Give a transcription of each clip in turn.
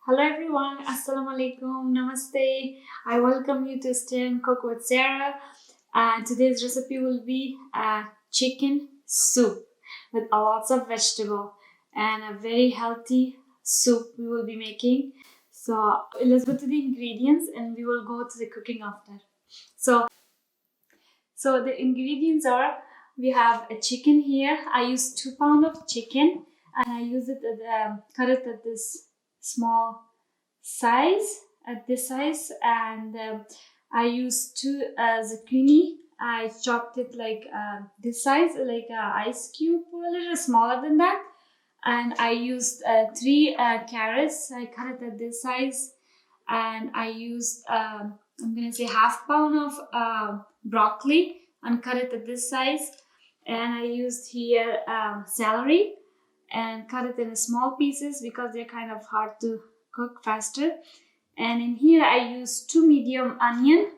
Hello everyone, Assalamu alaikum, Namaste. I welcome you to Stay and Cook with Sara. Today's recipe will be a chicken soup with a lots of vegetable and a very healthy soup we will be making. So let's go to the ingredients and we will go to the cooking after. So, so the ingredients are, we have a chicken here. I use 2 pounds of chicken and I use it cut it at this small size at this size, and I used 2 zucchini. I chopped it like this size, like a ice cube, a little smaller than that. And I used 3 carrots. I cut it at this size, and I used I'm gonna say half pound of broccoli and cut it at this size. And I used here celery and cut it in small pieces because they're kind of hard to cook faster. And in here I use 2 medium onion.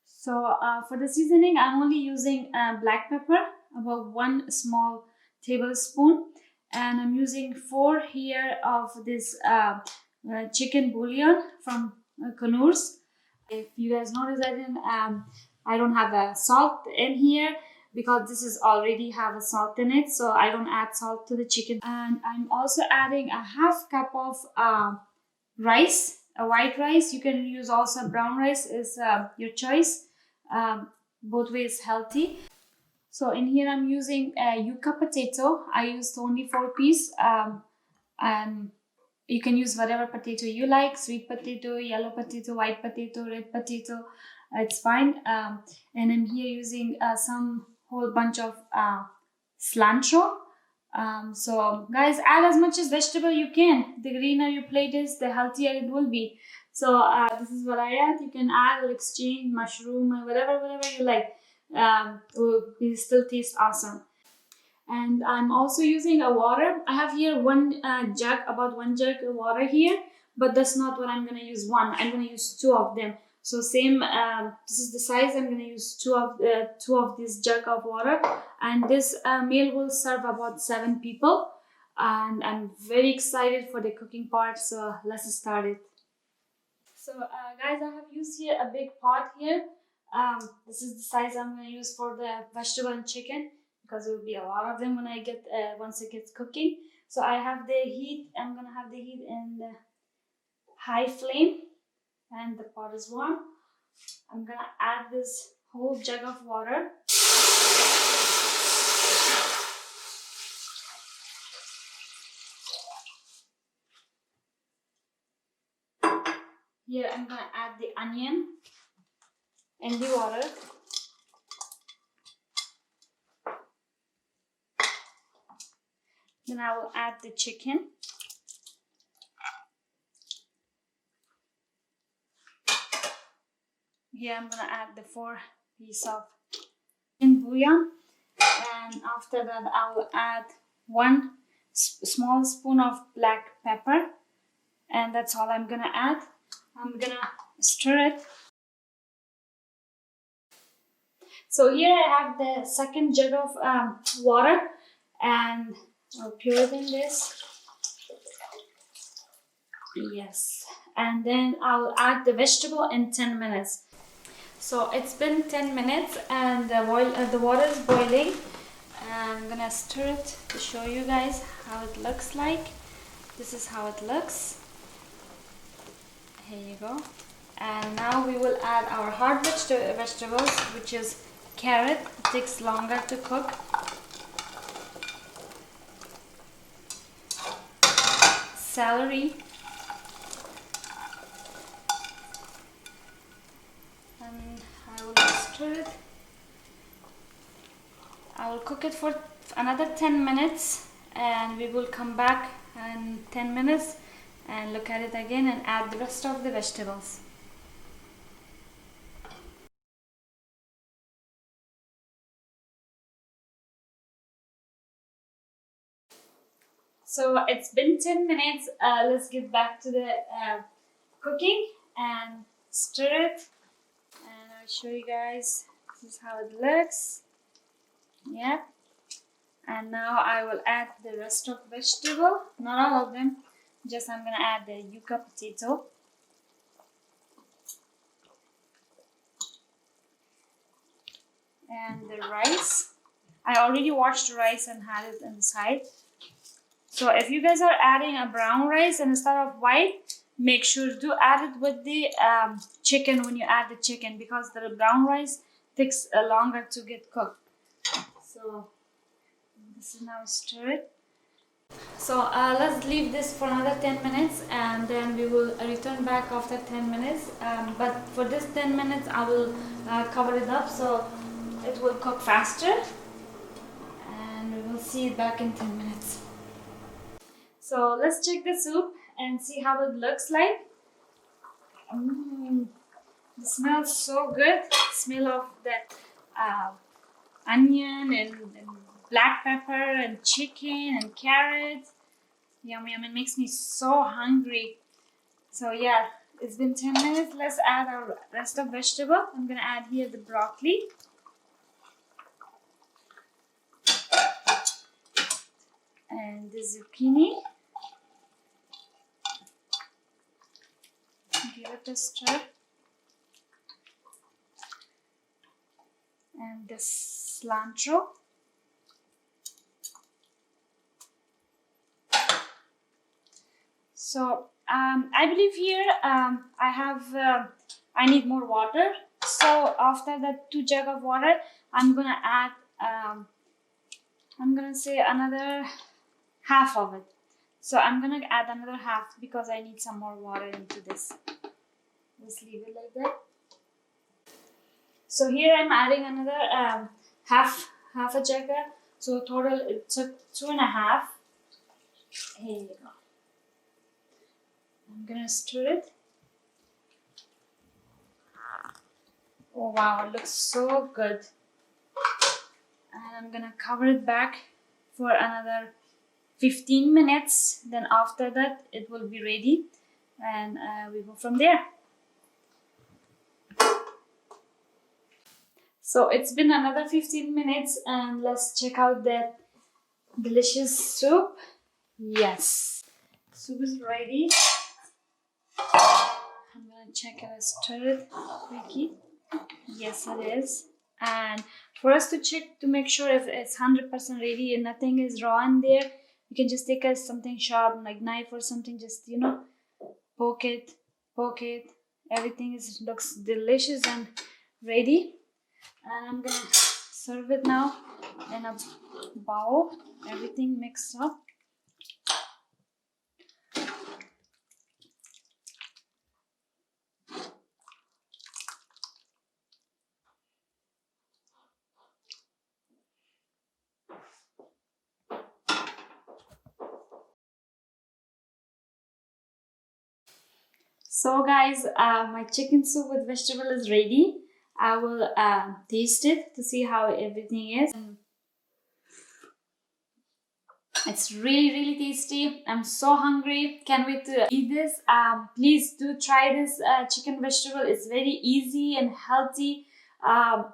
So for the seasoning I'm only using black pepper, about 1 small tablespoon, and I'm using 4 here of this chicken bouillon from Canurs. If you guys notice, I don't have a salt in here because this is already have a salt in it, so I don't add salt to the chicken. And I'm also adding a half cup of rice, a white rice. You can use also brown rice, is your choice. Both ways healthy. So in here I'm using a Yuca potato. I used only 4 pieces. And you can use whatever potato you like: sweet potato, yellow potato, white potato, red potato. It's fine. And I'm here using some whole bunch of cilantro. So guys, add as much as vegetable you can. The greener your plate is, the healthier it will be. So this is what I add. You can add or exchange mushroom or whatever you like. It still tastes awesome. And I'm also using a water. I have here about 1 jug of water here, but that's not what I'm gonna use. I'm gonna use 2 of them. So same, this is the size. I'm gonna use 2 of this jug of water, and this meal will serve about 7 people. And I'm very excited for the cooking part. So let's start it. So guys, I have used here a big pot here. This is the size I'm gonna use for the vegetable and chicken, because there will be a lot of them when I get once it gets cooking. So I have the heat. I'm gonna have the heat in the high flame, and the pot is warm. I'm gonna add this whole jug of water. Here I'm gonna add the onion in the water. Then I will add the chicken. Here I'm gonna add the 4 pieces of chicken bouillon, and after that I will add 1 small spoon of black pepper, and that's all I'm gonna add. I'm gonna stir it. So here I have the second jug of water, and I'll pour it in this. Yes, and then I'll add the vegetable in 10 minutes. So it's been 10 minutes and the water is boiling. I'm gonna stir it to show you guys how it looks like. This is how it looks. Here you go. And now we will add our hard vegetables, which is carrot. It takes longer to cook. Celery. And I will stir it. I will cook it for another 10 minutes, and we will come back in 10 minutes and look at it again and add the rest of the vegetables. So it's been 10 minutes. Let's get back to the cooking and stir it. And I'll show you guys. This is how it looks. Yep. And now I will add the rest of vegetable. Not all of them. Just I'm gonna add the yuca potato. And the rice. I already washed the rice and had it inside. So if you guys are adding a brown rice instead of white, make sure to add it with the chicken when you add the chicken, because the brown rice takes longer to get cooked. So this is now stirred. So let's leave this for another 10 minutes and then we will return back after 10 minutes. But for this 10 minutes I will cover it up so it will cook faster, and we will see it back in 10 minutes. So let's check the soup and see how it looks like. It smells so good. Smell of that onion and black pepper and chicken and carrots. Yum yum, it makes me so hungry. So yeah, it's been 10 minutes. Let's add our rest of vegetable. I'm gonna add here the broccoli. And the zucchini. Give it a stir. And the cilantro. So I believe here I need more water. So after that 2 jugs of water, I'm gonna add I'm gonna say another half of it. So I'm gonna add another half because I need some more water into this. Just leave it like that. So here I'm adding another half a jug. So total it took 2.5. Here you go. I'm gonna stir it. Oh wow, it looks so good. And I'm gonna cover it back for another 15 minutes. Then after that it will be ready, and we go from there. So it's been another 15 minutes and let's check out that delicious soup. Yes, soup is ready. I'm gonna check it and stir it quickly. Yes, it is. And for us to check to make sure if it's 100% ready and nothing is raw in there, you can just take something sharp like knife or something, just poke it. Everything looks delicious and ready. And I'm gonna serve it now in a bowl. Everything mixed up. So guys, my chicken soup with vegetable is ready. I will taste it to see how everything is. It's really tasty. I'm so hungry. Can't wait to eat this. Please do try this chicken vegetable. It's very easy and healthy.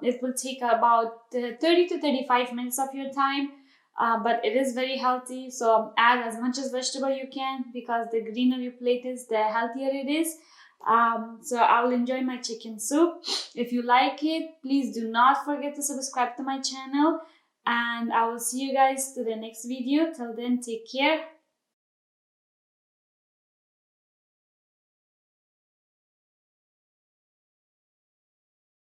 It will take about 30 to 35 minutes of your time. But it is very healthy, so add as much as vegetable you can, because the greener your plate is, the healthier it is. So I will enjoy my chicken soup. If you like it, please do not forget to subscribe to my channel, and I will see you guys to the next video. Till then, take care.